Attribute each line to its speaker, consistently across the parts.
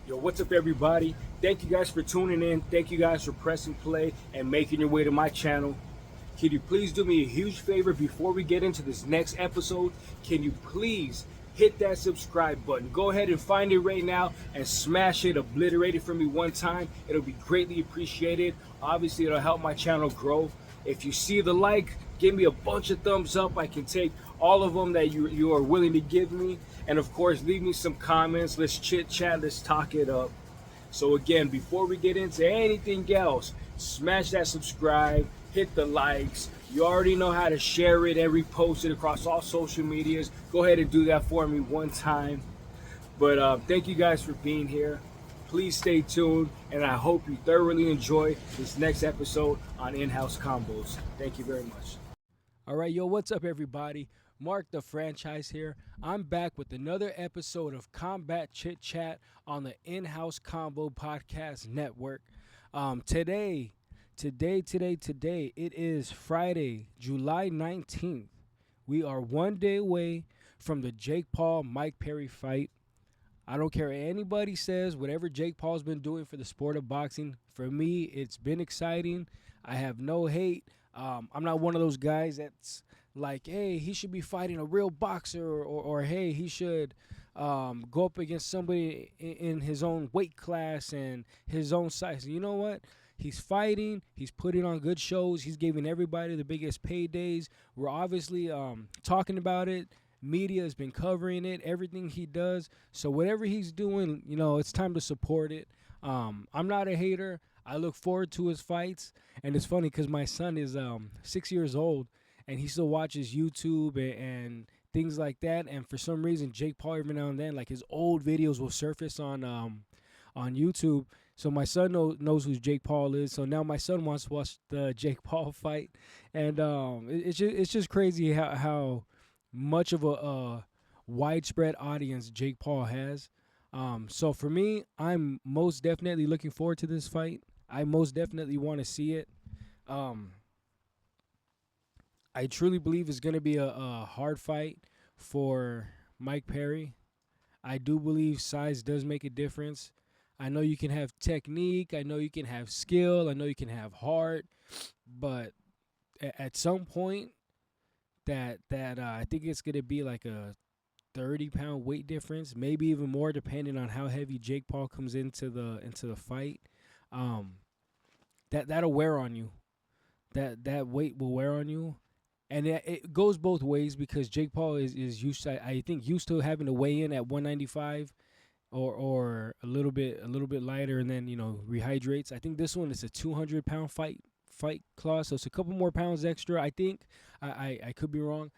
Speaker 1: Yo, what's up, everybody? Thank you guys for tuning in. Thank you guys for pressing play and making your way to my channel. Can you please do me a huge favor before we get into this next episode? Can you please hit that subscribe button? Go ahead and find it right now and smash it, obliterate it for me one time. It'll be greatly appreciated. Obviously, it'll help my channel grow. If you see the like, give me a bunch of thumbs up. I can take all of them that you are willing to give me. And of course, leave me some comments. Let's chit chat. Let's talk it up. So again, before we get into anything else, smash that subscribe, hit the likes. You already know how to share it and repost it across all social medias. Go ahead and do that for me one time. But thank you guys for being here. Please stay tuned, and I hope you thoroughly enjoy this next episode on In-House Combos. Thank you very much. All right, yo, what's up, everybody? Marc the franchise here. I'm back with another episode of Combat Chit Chat on the In-House Combo Podcast Network. Today, it is Friday, July 19th. We are 1 day away from the Jake Paul Mike Perry fight. I don't care what anybody says, whatever Jake Paul's been doing for the sport of boxing, for me, it's been exciting. I have no hate. I'm not one of those guys that's like, hey, he should be fighting a real boxer, or hey, he should go up against somebody in his own weight class and his own size. You know what? He's fighting. He's putting on good shows. He's giving everybody the biggest paydays. We're obviously talking about it. Media has been covering it, everything he does. So whatever he's doing, it's time to support it. I'm not a hater. I look forward to his fights. And it's funny because my son is 6 years old, and he still watches YouTube and things like that. And for some reason, Jake Paul, every now and then, like his old videos will surface on YouTube. So my son knows who Jake Paul is. So now my son wants to watch the Jake Paul fight. And it's just crazy how much of a widespread audience Jake Paul has. So for me, I'm most definitely looking forward to this fight. I most definitely want to see it. I truly believe it's going to be a hard fight for Mike Perry. I do believe size does make a difference. I know you can have technique. I know you can have skill. I know you can have heart. But at some point, that I think it's going to be like a 30-pound weight difference, maybe even more, depending on how heavy Jake Paul comes into the fight. That'll wear on you. That weight will wear on you, and it goes both ways because Jake Paul is used to, I think, used to having to weigh in at 195 or a little bit lighter, and then rehydrates. I think this one is a 200-pound fight class, so it's a couple more pounds extra. I think I could be wrong.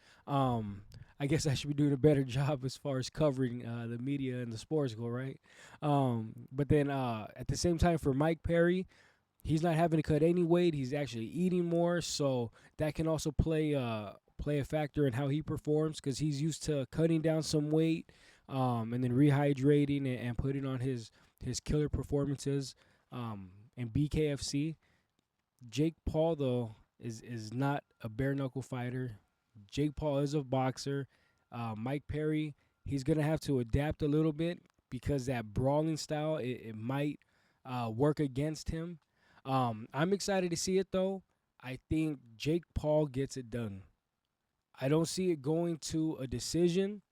Speaker 1: I guess I should be doing a better job as far as covering the media and the sports go, right? But then at the same time, for Mike Perry, he's not having to cut any weight. He's actually eating more, so that can also play a factor in how he performs because he's used to cutting down some weight and then rehydrating and putting on his killer performances in BKFC. Jake Paul, though, is not a bare-knuckle fighter. Jake Paul is a boxer. Mike Perry, he's going to have to adapt a little bit because that brawling style, it might work against him. I'm excited to see it, though. I think Jake Paul gets it done. I don't see it going to a decision.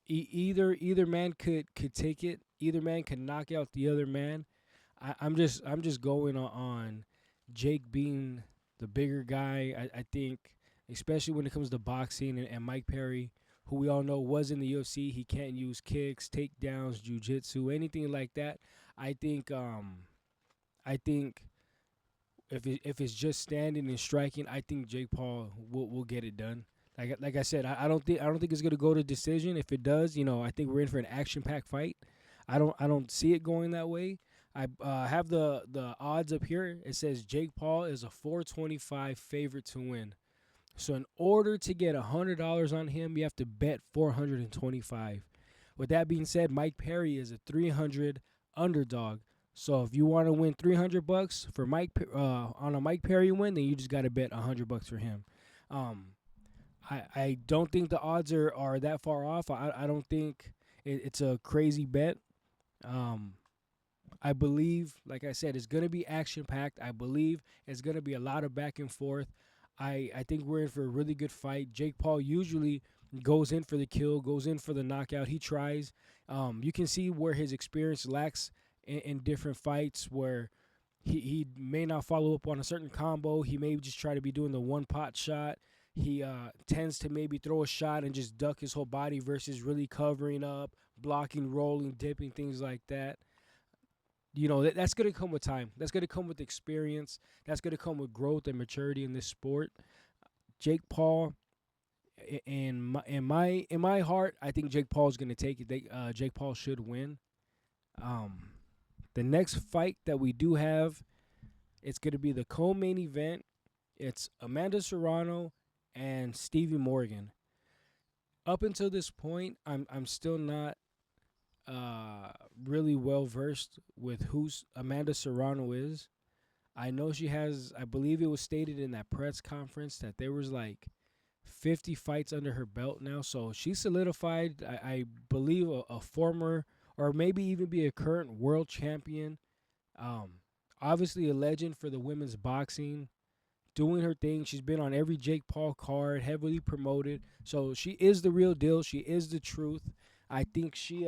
Speaker 1: Either man could take it. Either man can knock out the other man. I'm just going on Jake being the bigger guy. I think, especially when it comes to boxing, and Mike Perry, who we all know was in the UFC, he can't use kicks, takedowns, jiu-jitsu, anything like that. I think if it's just standing and striking, I think Jake Paul will get it done. Like I said, I don't think it's gonna go to decision. If it does, I think we're in for an action-packed fight. I don't see it going that way. I have the odds up here. It says Jake Paul is a 425 favorite to win. So in order to get $100 on him, you have to bet 425. With that being said, Mike Perry is a 300 underdog. So if you want to win $300 for on a Mike Perry win, then you just got to bet $100 for him. I don't think the odds are that far off. I don't think it's a crazy bet. Um, I believe, like I said, it's going to be action packed. I believe it's going to be a lot of back and forth. I think we're in for a really good fight. Jake Paul usually goes in for the kill, goes in for the knockout. He tries. You can see where his experience lacks in different fights where he may not follow up on a certain combo. He may just try to be doing the one pot shot. He tends to maybe throw a shot and just duck his whole body versus really covering up, blocking, rolling, dipping, things like that. That's going to come with time. That's going to come with experience. That's going to come with growth and maturity in this sport. Jake Paul, in my heart, I think Jake Paul's going to take it. Jake Paul should win. Um, the next fight that we do have, it's going to be the co-main event. It's Amanda Serrano and Stevie Morgan. Up until this point, I'm still not really well versed with who Amanda Serrano is. I know she has. I believe it was stated in that press conference that there was like 50 fights under her belt now. So she solidified. I believe a former or maybe even be a current world champion. Um, Obviously a legend for the women's boxing, doing her thing. She's been on every Jake Paul card, heavily promoted. So she is the real deal. She is the truth. I think she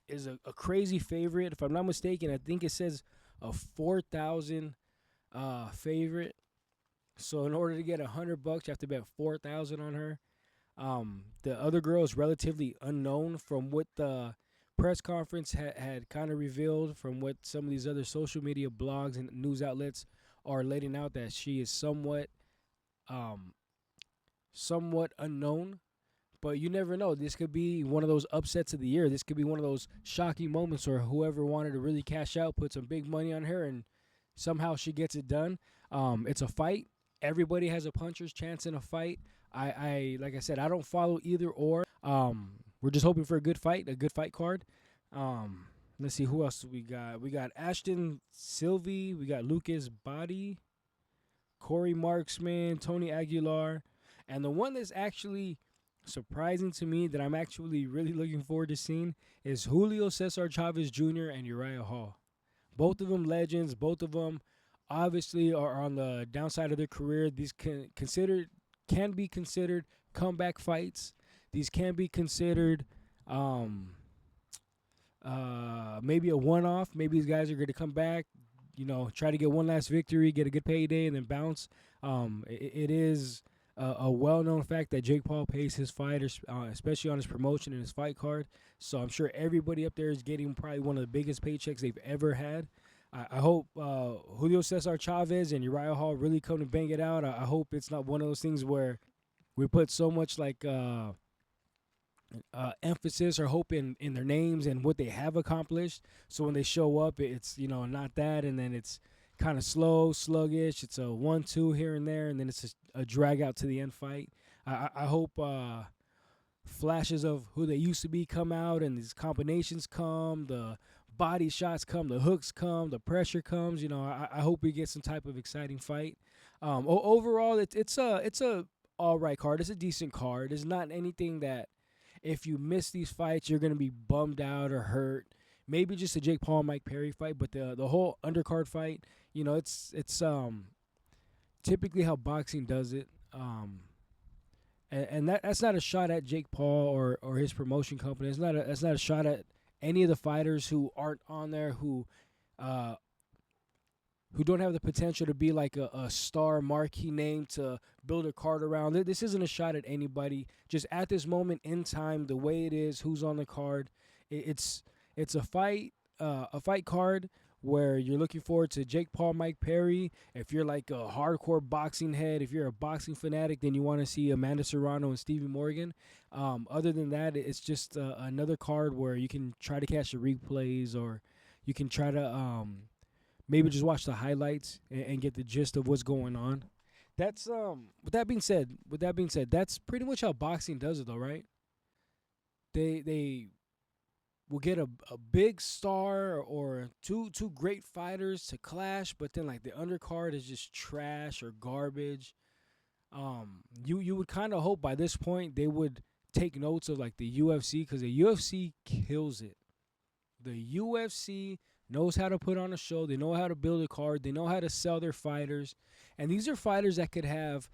Speaker 1: is a crazy favorite. If I'm not mistaken, I think it says a 4,000 favorite. So in order to get $100, you have to bet 4,000 on her. The other girl is relatively unknown from what the press conference had kind of revealed, from what some of these other social media blogs and news outlets are letting out, that she is um, somewhat unknown. But you never know. This could be one of those upsets of the year. This could be one of those shocking moments where whoever wanted to really cash out put some big money on her, and somehow she gets it done. It's a fight. Everybody has a puncher's chance in a fight. I like I said, I don't follow either or. We're just hoping for a good fight card. Let's see who else we got. We got Ashton Sylvie. We got Lucas Body, Corey Marksman, Tony Aguilar, and the one that's actually surprising to me that I'm actually really looking forward to seeing is Julio Cesar Chavez Jr. and Uriah Hall. Both of them legends. Both of them obviously are on the downside of their career. These can be considered comeback fights. These can be considered maybe a one-off. Maybe these guys are going to come back, try to get one last victory, get a good payday, and then bounce. It is a well-known fact that Jake Paul pays his fighters, especially on his promotion and his fight card. So I'm sure everybody up there is getting probably one of the biggest paychecks they've ever had. I hope Julio Cesar Chavez and Uriah Hall really come to bang it out. I hope it's not one of those things where we put so much emphasis or hope in their names and what they have accomplished. So when they show up, it's not that, and then it's kind of slow, sluggish. It's a 1-2 here and there, and then it's a drag out to the end fight. I hope flashes of who they used to be come out, and these combinations come, the body shots come, the hooks come, the pressure comes. I hope we get some type of exciting fight. Overall, it's a all right card. It's a decent card. It's not anything that if you miss these fights, you're gonna be bummed out or hurt. Maybe just a Jake Paul Mike Perry fight, but the whole undercard fight, it's typically how boxing does it. And that's not a shot at Jake Paul or his promotion company. That's not a shot at any of the fighters who aren't on there who don't have the potential to be like a star marquee name to build a card around. This isn't a shot at anybody. Just at this moment in time, the way it is, who's on the card, it's a fight card where you're looking forward to Jake Paul, Mike Perry. If you're like a hardcore boxing head, if you're a boxing fanatic, then you want to see Amanda Serrano and Stevie Morgan. Other than that, it's just another card where you can try to catch the replays, or you can try to maybe just watch the highlights and get the gist of what's going on. That's With that being said, that's pretty much how boxing does it, though, right? They will get a big star or two great fighters to clash, but then like the undercard is just trash or garbage. You would kind of hope by this point they would take notes of like the UFC, because the UFC kills it The UFC knows how to put on a show. They know how to build a card. They know how to sell their fighters. And these are fighters that could have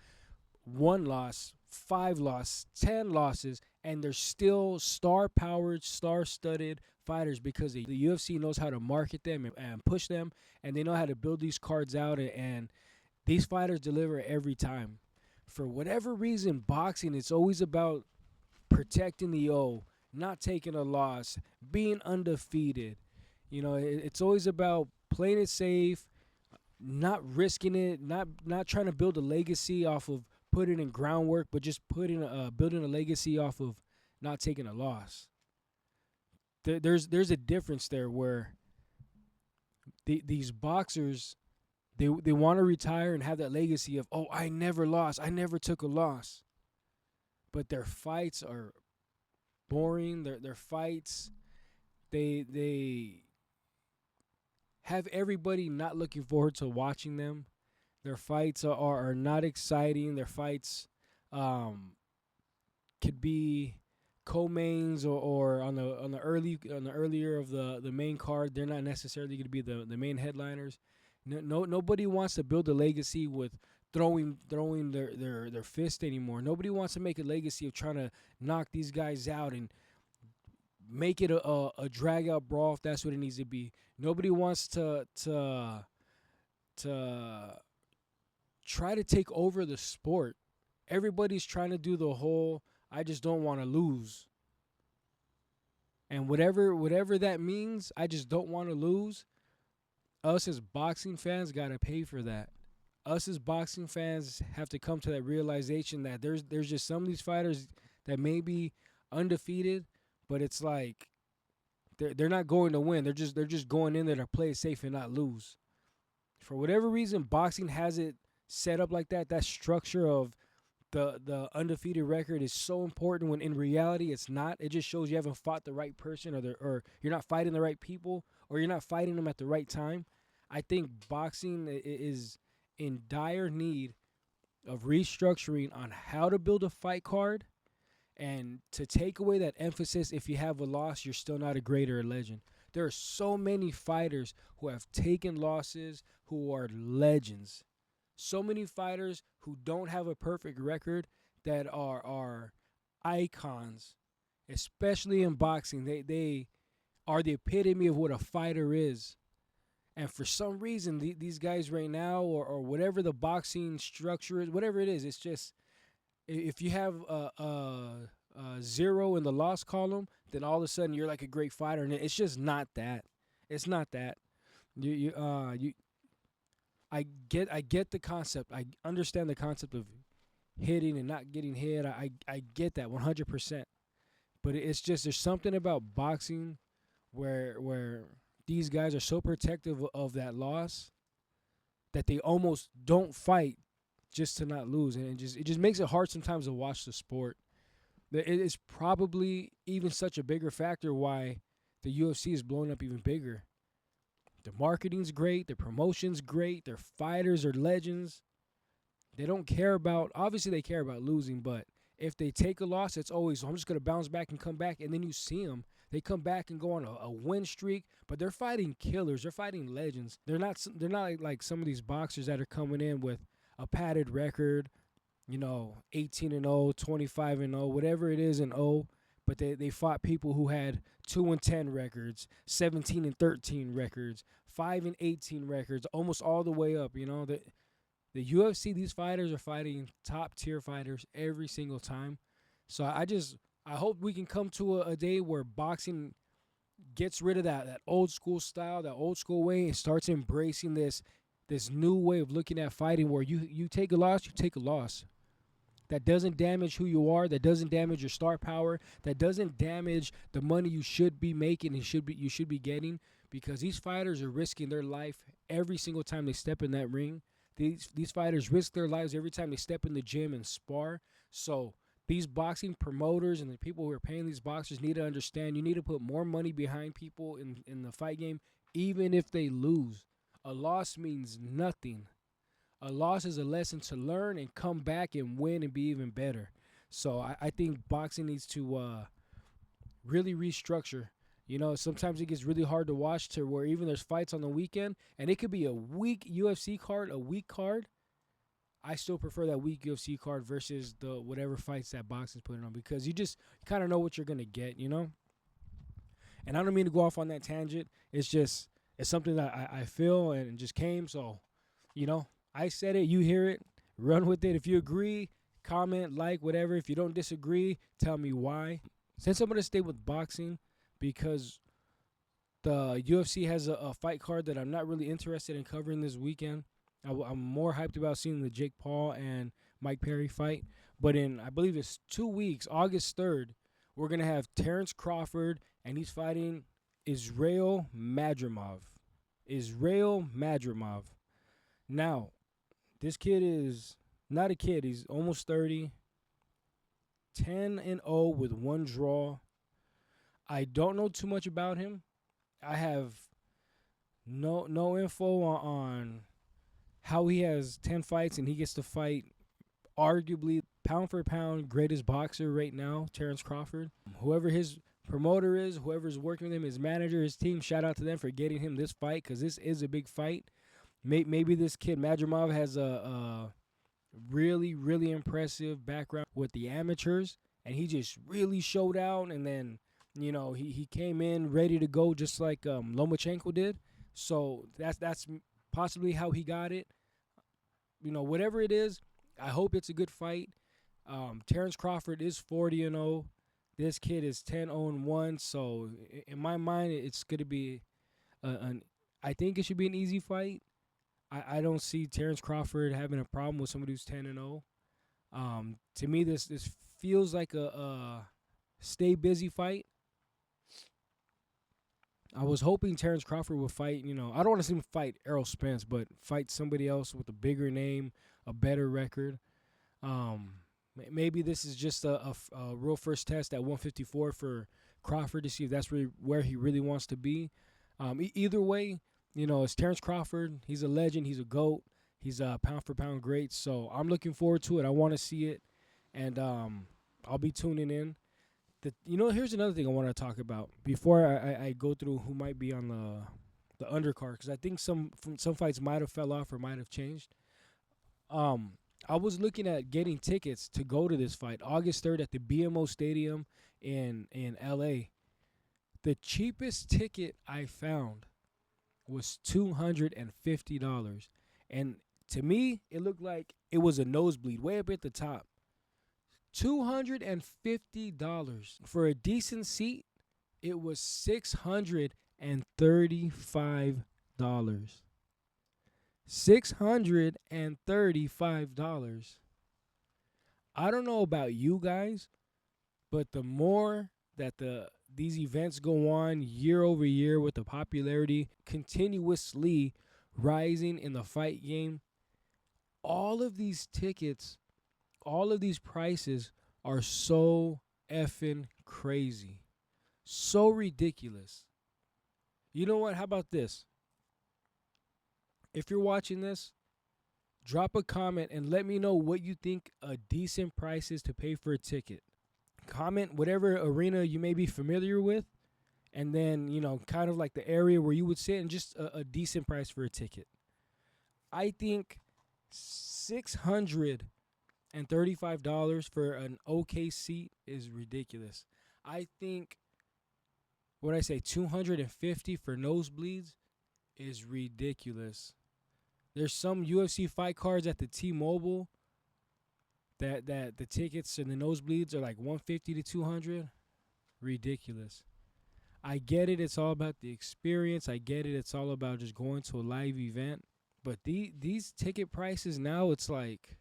Speaker 1: 1 loss, 5 losses, 10 losses, and they're still star-powered, star-studded fighters because the UFC knows how to market them and push them, and they know how to build these cards out, and these fighters deliver every time. For whatever reason, boxing, it's always about protecting the O, not taking a loss, being undefeated. It's always about playing it safe, not risking it, not trying to build a legacy off of putting in groundwork, but just building a legacy off of not taking a loss. There's a difference there where these boxers they want to retire and have that legacy of, oh, I never lost, I never took a loss, but their fights are boring. Their fights, they have everybody not looking forward to watching them. Their fights are not exciting. Their fights could be co-mains or on the earlier of the main card. They're not necessarily going to be the main headliners. Nobody wants to build a legacy with throwing their fist anymore. Nobody wants to make a legacy of trying to knock these guys out and make it a drag out brawl if that's what it needs to be. Nobody wants to try to take over the sport. Everybody's trying to do the whole I just don't want to lose. And whatever that means, I just don't want to lose. Us as boxing fans got to pay for that. Us as boxing fans have to come to that realization that there's just some of these fighters that may be undefeated, but it's like they're not going to win. They're just going in there to play it safe and not lose. For whatever reason, boxing has it set up like that. That structure of the undefeated record is so important when in reality it's not. It just shows you haven't fought the right person or you're not fighting the right people or you're not fighting them at the right time. I think boxing is in dire need of restructuring on how to build a fight card and to take away that emphasis. If you have a loss, you're still not a great or a legend. There are so many fighters who have taken losses who are legends. So many fighters who don't have a perfect record that are icons, especially in boxing. They are the epitome of what a fighter is. And for some reason, these guys right now, or whatever the boxing structure is, whatever it is, it's just if you have a 0 in the loss column, then all of a sudden you're like a great fighter, and it's just not that. It's not that. I get the concept. I understand the concept of hitting and not getting hit. I get that 100%. But it's just there's something about boxing where these guys are so protective of that loss that they almost don't fight just to not lose, and it just makes it hard sometimes to watch the sport. It is probably even such a bigger factor why the UFC is blowing up even bigger. The marketing's great, the promotion's great, their fighters are legends. They don't care about, obviously they care about losing, but if they take a loss, it's always, I'm just going to bounce back and come back. And then you see them, they come back and go on a win streak, but they're fighting killers. They're fighting legends. They're not like some of these boxers that are coming in with a padded record, 18-0, 25-0, whatever it is in O. But they fought people who had 2-10 records, 17-13 records, 5-18 records, almost all the way up. The UFC, these fighters are fighting top tier fighters every single time. So I hope we can come to a day where boxing gets rid of that old school style, that old school way, and starts embracing this new way of looking at fighting where you take a loss, you take a loss. That doesn't damage who you are. That doesn't damage your star power. That doesn't damage the money you should be making and you should be getting, because these fighters are risking their life every single time they step in that ring. These fighters risk their lives every time they step in the gym and spar. So these boxing promoters and the people who are paying these boxers need to understand you need to put more money behind people in the fight game, even if they lose. A loss means nothing. A loss is a lesson to learn and come back and win and be even better. So I think boxing needs to really restructure
Speaker 2: You know, sometimes it gets really hard to watch to where even there's fights on the weekend, and it could be a weak UFC card, a weak card. I still prefer that weak UFC card versus the whatever fights that boxing's putting on because you kind of know what you're gonna get, you know. And I don't mean to go off on that tangent. It's just it's something that I feel and just came. So, you know, I said it. You hear it. Run with it. If you agree, comment, like, whatever. If you don't disagree, tell me why. Since I'm gonna stay with boxing, because the UFC has a fight card that I'm not really interested in covering this weekend. I'm more hyped about seeing the Jake Paul and Mike Perry fight. But in, I believe it's 2 weeks, August 3rd, we're going to have Terence Crawford, and he's fighting Israil Madrimov. Israil Madrimov. Now, this kid is not a kid. He's almost 30, 10-0 with one draw. I don't know too much about him. I have no info on how he has 10 fights and he gets to fight arguably pound for pound greatest boxer right now, Terence Crawford. Whoever his promoter is, whoever's working with him, his manager, his team, shout out to them for getting him this fight because this is a big fight. Maybe this kid Madrimov has a really, really impressive background with the amateurs, and he just really showed out, and then, you know, he came in ready to go just like Lomachenko did. So that's possibly how he got it. You know, whatever it is, I hope it's a good fight. Terence Crawford is 40-0. This kid is 10-0-1. So in my mind, it's going to be I think it should be an easy fight. I don't see Terence Crawford having a problem with somebody who's 10-0. To me, this feels like a stay busy fight. I was hoping Terence Crawford would fight, you know, I don't want to see him fight Errol Spence, but fight somebody else with a bigger name, a better record. Maybe this is just a real first test at 154 for Crawford to see if that's really where he really wants to be. Either way, you know, it's Terence Crawford. He's a legend. He's a GOAT. He's a pound-for-pound great. So I'm looking forward to it. I want to see it, and I'll be tuning in. You know, here's another thing I want to talk about before I go through who might be on the undercard, because I think some fights might have fell off or might have changed. I was looking at getting tickets to go to this fight August 3rd at the BMO Stadium in LA. The cheapest ticket I found was $250, and to me it looked like it was a nosebleed way up at the top. $250 for a decent seat. It was $635. $635. I don't know about you guys, but the more that these events go on year over year with the popularity continuously rising in the fight game, all of these tickets, all of these prices are so effing crazy. So ridiculous. You know what? How about this? If you're watching this, drop a comment and let me know what you think a decent price is to pay for a ticket. Comment whatever arena you may be familiar with, and then, you know, kind of like the area where you would sit, and just a decent price for a ticket. I think $635 for an okay seat is ridiculous. I think what I say, $250 for nosebleeds is ridiculous. There's some UFC fight cards at the T-Mobile that the tickets and the nosebleeds are like $150 to $200. Ridiculous. I get it. It's all about the experience. I get it. It's all about just going to a live event. But these ticket prices now, it's like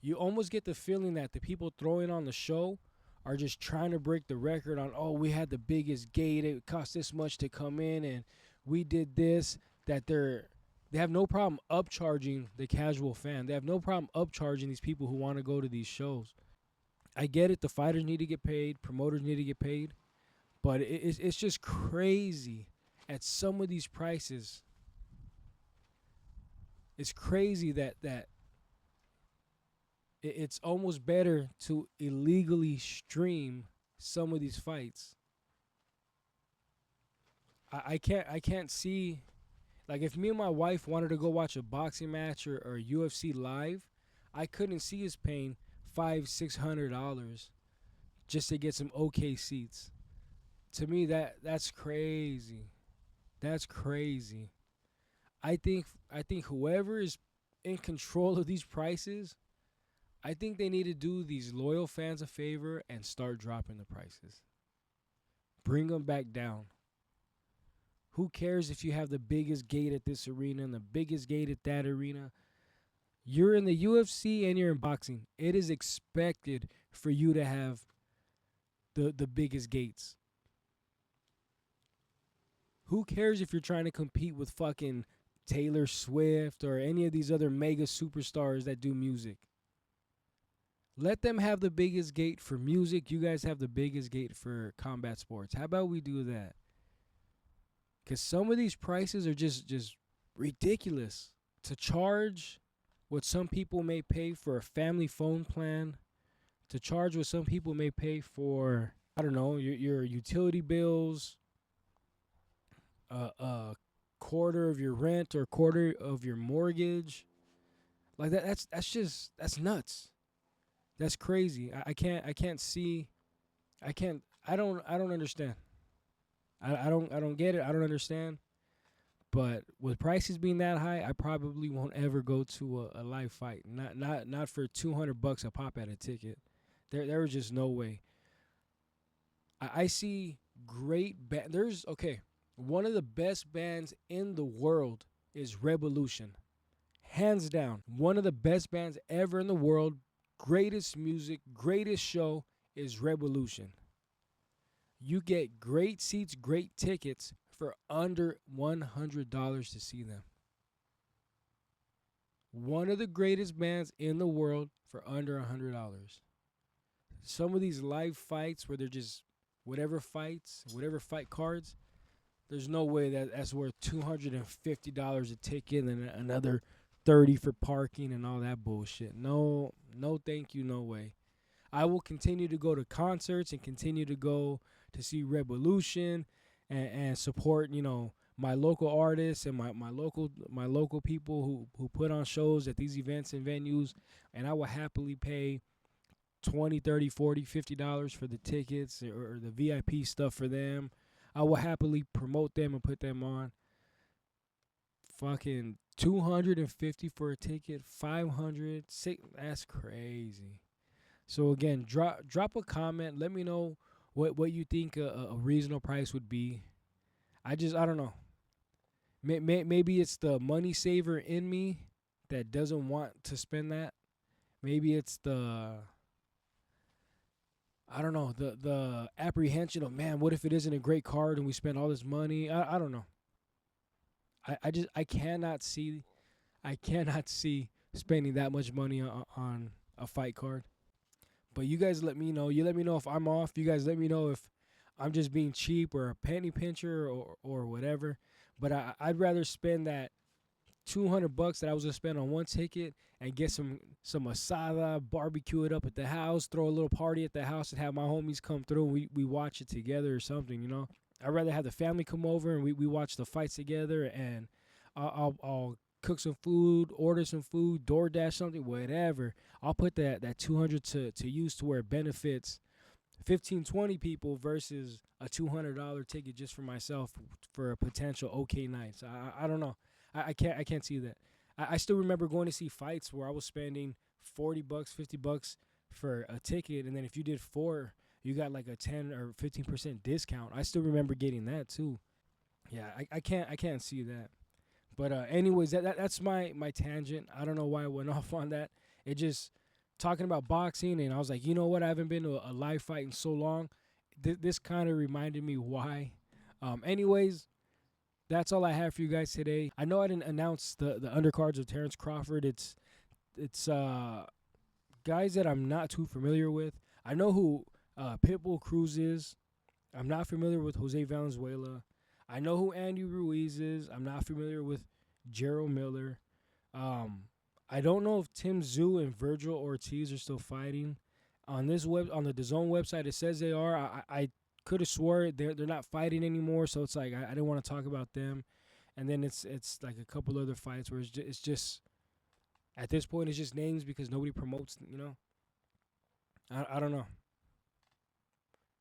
Speaker 2: you almost get the feeling that the people throwing on the show are just trying to break the record on, oh, we had the biggest gate. It cost this much to come in, and we did this. That they have no problem upcharging the casual fan. They have no problem upcharging these people who want to go to these shows. I get it. The fighters need to get paid. Promoters need to get paid. But it's just crazy at some of these prices. It's crazy that it's almost better to illegally stream some of these fights. I can't see, like, if me and my wife wanted to go watch a boxing match or UFC live, I couldn't see us paying $500-$600 just to get some okay seats. To me, that's crazy. That's crazy. I think whoever is in control of these prices, I think they need to do these loyal fans a favor and start dropping the prices. Bring them back down. Who cares if you have the biggest gate at this arena and the biggest gate at that arena? You're in the UFC and you're in boxing. It is expected for you to have the biggest gates. Who cares if you're trying to compete with fucking Taylor Swift or any of these other mega superstars that do music? Let them have the biggest gate for music. You guys have the biggest gate for combat sports. How about we do that? Because some of these prices are just ridiculous. To charge what some people may pay for a family phone plan, to charge what some people may pay for, I don't know, your utility bills, a quarter of your rent or quarter of your mortgage. Like that's nuts. That's crazy. I can't see. I don't understand. I don't get it. I don't understand. But with prices being that high, I probably won't ever go to a live fight. Not for $200 a pop at a ticket. There was just no way. I see great there's okay. One of the best bands in the world is Revolution. Hands down. One of the best bands ever in the world. Greatest music, greatest show is Revolution. You get great seats, great tickets for under $100 to see them. One of the greatest bands in the world for under $100. Some of these live fights where they're just whatever fight cards, there's no way that's worth $250 a ticket and another $30 for parking and all that bullshit. No, thank you, no way. I will continue to go to concerts and continue to go to see Revolution and support, my local artists and my local people who put on shows at these events and venues, and I will happily pay $20, $30, $40, $50 for the tickets or the VIP stuff for them. I will happily promote them and put them on. Fucking $250 for a ticket, $500, that's crazy. So again, drop a comment. Let me know what you think a reasonable price would be. I don't know. Maybe it's the money saver in me that doesn't want to spend that. Maybe it's the the apprehension of, man, what if it isn't a great card and we spend all this money? I don't know. I cannot see spending that much money on a fight card. But you guys let me know. You let me know if I'm off. You guys let me know if I'm just being cheap or a penny pincher or whatever. But I'd rather spend that $200 that I was gonna spend on one ticket and get some asada, barbecue it up at the house, throw a little party at the house, and have my homies come through and we watch it together or something. I'd rather have the family come over and we watch the fights together, and I'll cook some food, order some food, DoorDash something, whatever. I'll put that 200 to use to where it benefits 15, 20 people versus a $200 ticket just for myself for a potential okay night. So I don't know. I can't see that. I still remember going to see fights where I was spending $40, $50 for a ticket, and then if you did 4, you got like a 10 or 15% discount. I still remember getting that too. Yeah, I can't see that. But anyways, that's my tangent. I don't know why I went off on that. It just talking about boxing, and I was like, you know what? I haven't been to a live fight in so long. This kind of reminded me why. Anyways, that's all I have for you guys today. I know I didn't announce the undercards of Terence Crawford. It's guys that I'm not too familiar with. I know who Pitbull Cruz is. I'm not familiar with Jose Valenzuela. I know who Andy Ruiz is. I'm not familiar with Gerald Miller. I don't know if Tim Tszyu and Virgil Ortiz are still fighting. On the DAZN website, it says they are. I could have swore they're not fighting anymore, so it's like I didn't want to talk about them. And then it's like a couple other fights where it's just at this point it's just names because nobody promotes. I don't know,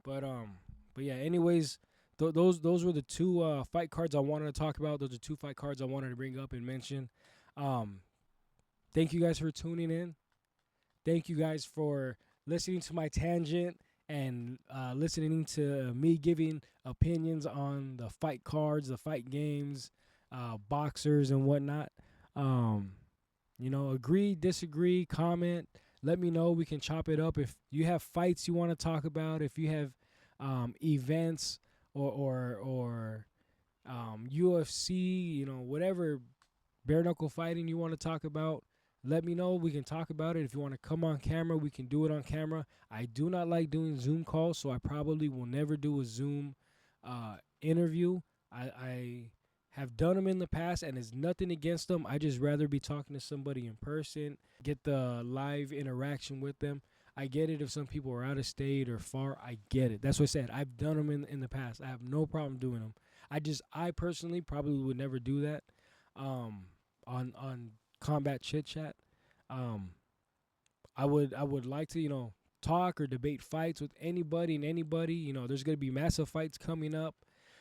Speaker 2: but yeah. Anyways, those were the two fight cards I wanted to talk about. Those are two fight cards I wanted to bring up and mention. Um, Thank you guys for tuning in. Thank you guys for listening to my tangent and listening to me giving opinions on the fight cards, the fight games, boxers, and whatnot. Agree, disagree, comment. Let me know. We can chop it up. If you have fights you want to talk about, if you have events or UFC, whatever bare knuckle fighting you want to talk about, let me know. We can talk about it. If you want to come on camera, we can do it on camera. I do not like doing Zoom calls, so I probably will never do a Zoom interview. I have done them in the past, and it's nothing against them. I just rather be talking to somebody in person, get the live interaction with them. I get it if some people are out of state or far. I get it. That's what I said. I've done them in the past. I have no problem doing them. I personally probably would never do that on Combat Chit Chat. I would like to talk or debate fights with anybody and anybody. There's gonna be massive fights coming up.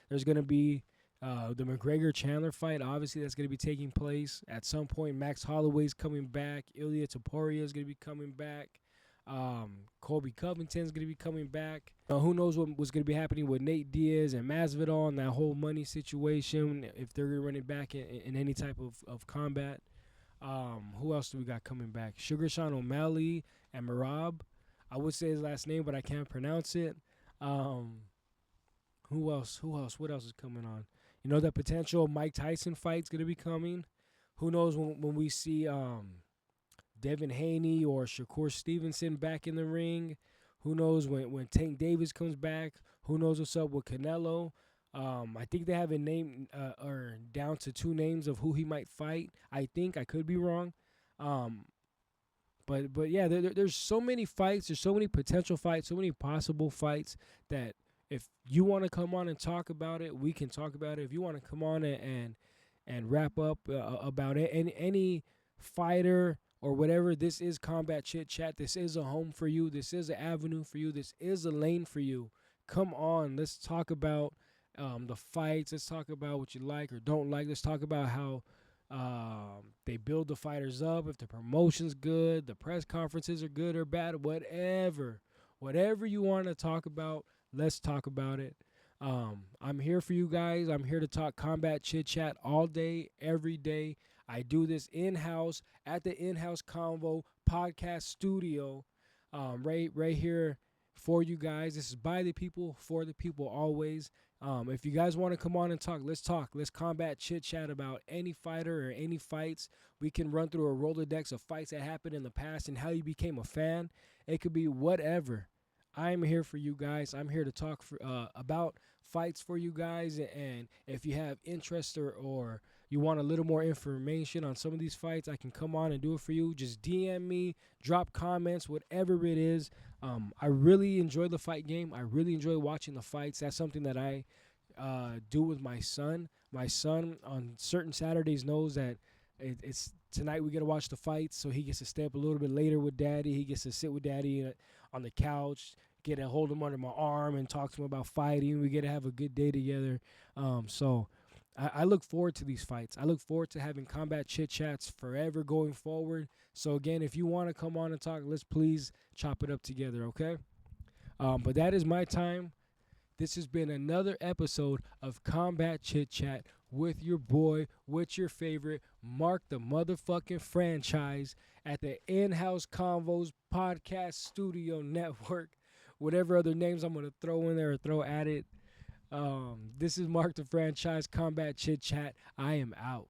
Speaker 2: There's gonna be the McGregor Chandler fight. Obviously, that's gonna be taking place at some point. Max Holloway's coming back. Ilya Topuria is gonna be coming back. Colby Covington's gonna be coming back. Who knows what was gonna be happening with Nate Diaz and Masvidal and that whole money situation, if they're gonna run it back in any type of combat. Who else do we got coming back? Sugar Sean O'Malley and Marab. I would say his last name, but I can't pronounce it. Who else? What else is coming on? That potential Mike Tyson fight's gonna be coming. Who knows when we see Devin Haney or Shakur Stevenson back in the ring? Who knows when Tank Davis comes back? Who knows what's up with Canelo? I think they have a name or down to two names of who he might fight. I think I could be wrong. But yeah, there's so many fights. There's so many potential fights, so many possible fights that if you want to come on and talk about it, we can talk about it. If you want to come on and wrap up about it, any fighter or whatever, this is Combat Chit Chat. This is a home for you. This is an avenue for you. This is a lane for you. Come on, let's talk about the fights. Let's talk about what you like or don't like. Let's talk about how they build the fighters up, if the promotion's good, the press conferences are good or bad, whatever you want to talk about, let's talk about it. I'm here for you guys. I'm here to talk Combat Chit Chat all day, every day. I do this in-house at the In-House Convo podcast studio, right here for you guys. This is by the people, for the people always. If you guys want to come on and talk, let's talk. Let's Combat Chit Chat about any fighter or any fights. We can run through a Rolodex of fights that happened in the past and how you became a fan. It could be whatever. I'm here for you guys. I'm here to talk about fights for you guys. And if you have interest or you want a little more information on some of these fights, I can come on and do it for you. Just DM me, drop comments, whatever it is. I really enjoy the fight game. I really enjoy watching the fights. That's something that I do with my son. My son on certain Saturdays knows that it's tonight we get to watch the fights, so he gets to stay up a little bit later with Daddy. He gets to sit with Daddy on the couch, get to hold him under my arm and talk to him about fighting. We get to have a good day together. So I look forward to these fights. I look forward to having Combat Chit Chats forever going forward. So, again, if you want to come on and talk, let's please chop it up together, okay? But that is my time. This has been another episode of Combat Chit Chat with your boy, with your favorite, Marc the motherfucking franchise at the In-House Convos Podcast Studio Network. Whatever other names I'm going to throw in there or throw at it. This is Marc the franchise, Combat Chit Chat. I am out.